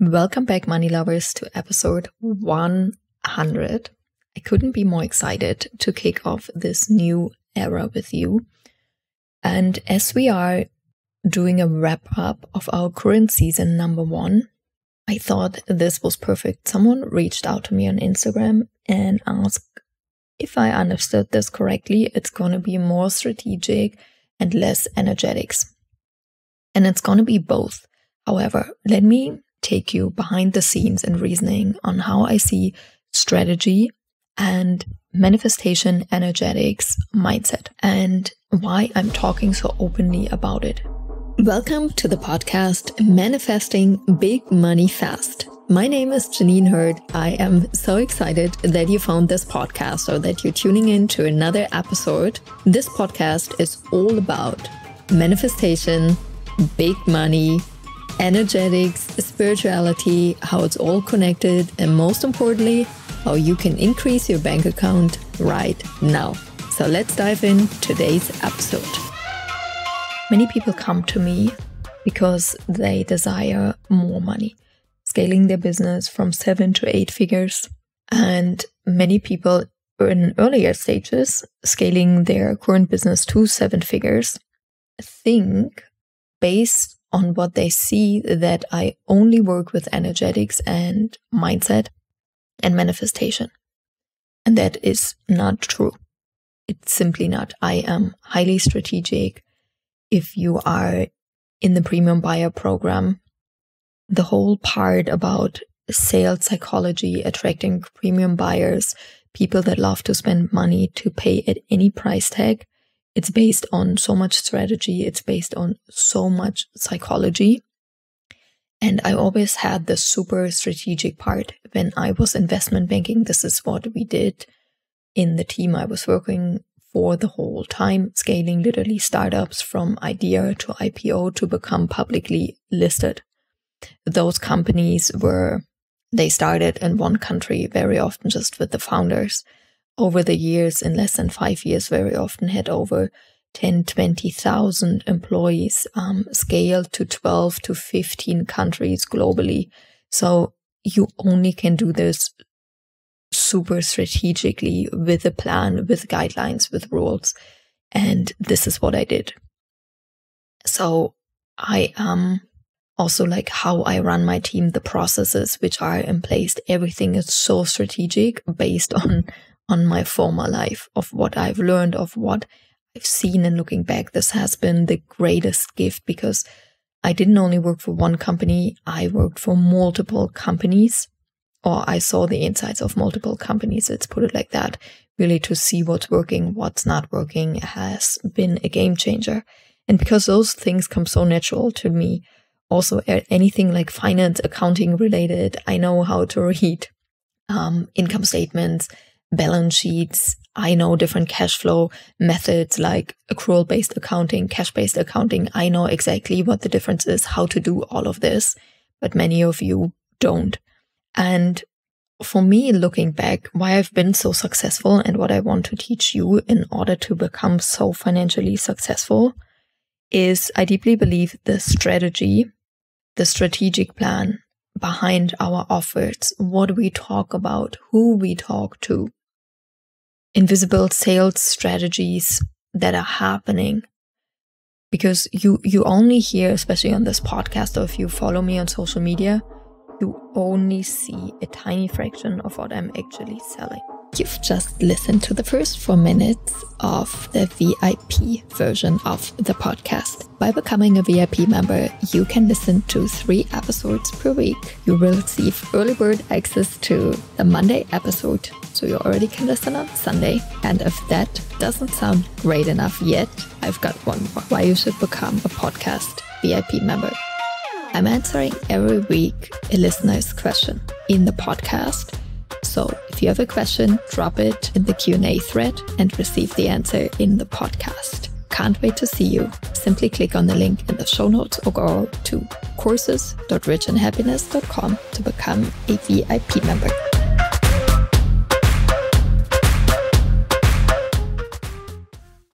Welcome back, money lovers, to episode 100. I couldn't be more excited to kick off this new era with you. And as we are doing a wrap up of our current season number 1, I thought this was perfect. Someone reached out to me on Instagram and asked if I understood this correctly. It's going to be more strategic and less energetics. And it's going to be both. However, let me take you behind the scenes and reasoning on how I see strategy and manifestation, energetics, mindset, and why I'm talking so openly about it. Welcome to the podcast, Manifesting Big Money Fast. My name is Jeanine Hurd. I am so excited that you found this podcast or that you're tuning in to another episode. This podcast is all about manifestation, big money, energetics, spirituality, how it's all connected, and most importantly, how you can increase your bank account right now. So let's dive in today's episode. Many people come to me because they desire more money, scaling their business from 7 to 8 figures. And many people in earlier stages, scaling their current business to 7 figures, think based on what they see that I only work with energetics and mindset and manifestation. And that is not true. It's simply not. I am highly strategic. If you are in the premium buyer program, the whole part about sales psychology, attracting premium buyers, people that love to spend money to pay at any price tag, it's based on so much strategy. It's based on so much psychology. And I always had the super strategic part. When I was investment banking, this is what we did in the team I was working for the whole time, scaling literally startups from idea to IPO to become publicly listed. Those companies they started in one country, very often just with the founders. Over the years, in less than 5 years, very often had over 10, 20,000 employees, scaled to 12 to 15 countries globally. So you only can do this super strategically with a plan, with guidelines, with rules. And this is what I did. So I am also like how I run my team, the processes which are in place. Everything is so strategic based on my former life, of what I've learned, of what I've seen. And looking back, this has been the greatest gift because I didn't only work for one company, I worked for multiple companies, or I saw the insights of multiple companies, let's put it like that. Really to see what's working, what's not working has been a game changer. And because those things come so natural to me, also anything like finance, accounting related, I know how to read income statements, balance sheets. I know different cash flow methods like accrual-based accounting, cash-based accounting. I know exactly what the difference is, how to do all of this, but many of you don't. And for me, looking back, why I've been so successful and what I want to teach you in order to become so financially successful is I deeply believe the strategy, the strategic plan behind our offers, what we talk about, who we talk to, invisible sales strategies that are happening. Because you only hear, especially on this podcast, or if you follow me on social media, you only see a tiny fraction of what I'm actually selling. You've just listened to the first 4 minutes of the VIP version of the podcast. By becoming a VIP member, you can listen to 3 episodes per week. You will receive early bird access to the Monday episode, so you already can listen on Sunday. And if that doesn't sound great enough yet, I've got one more. Why you should become a podcast VIP member. I'm answering every week a listener's question in the podcast. So if you have a question, drop it in the Q&A thread and receive the answer in the podcast. Can't wait to see you. Simply click on the link in the show notes or go to courses.richandhappiness.com to become a VIP member.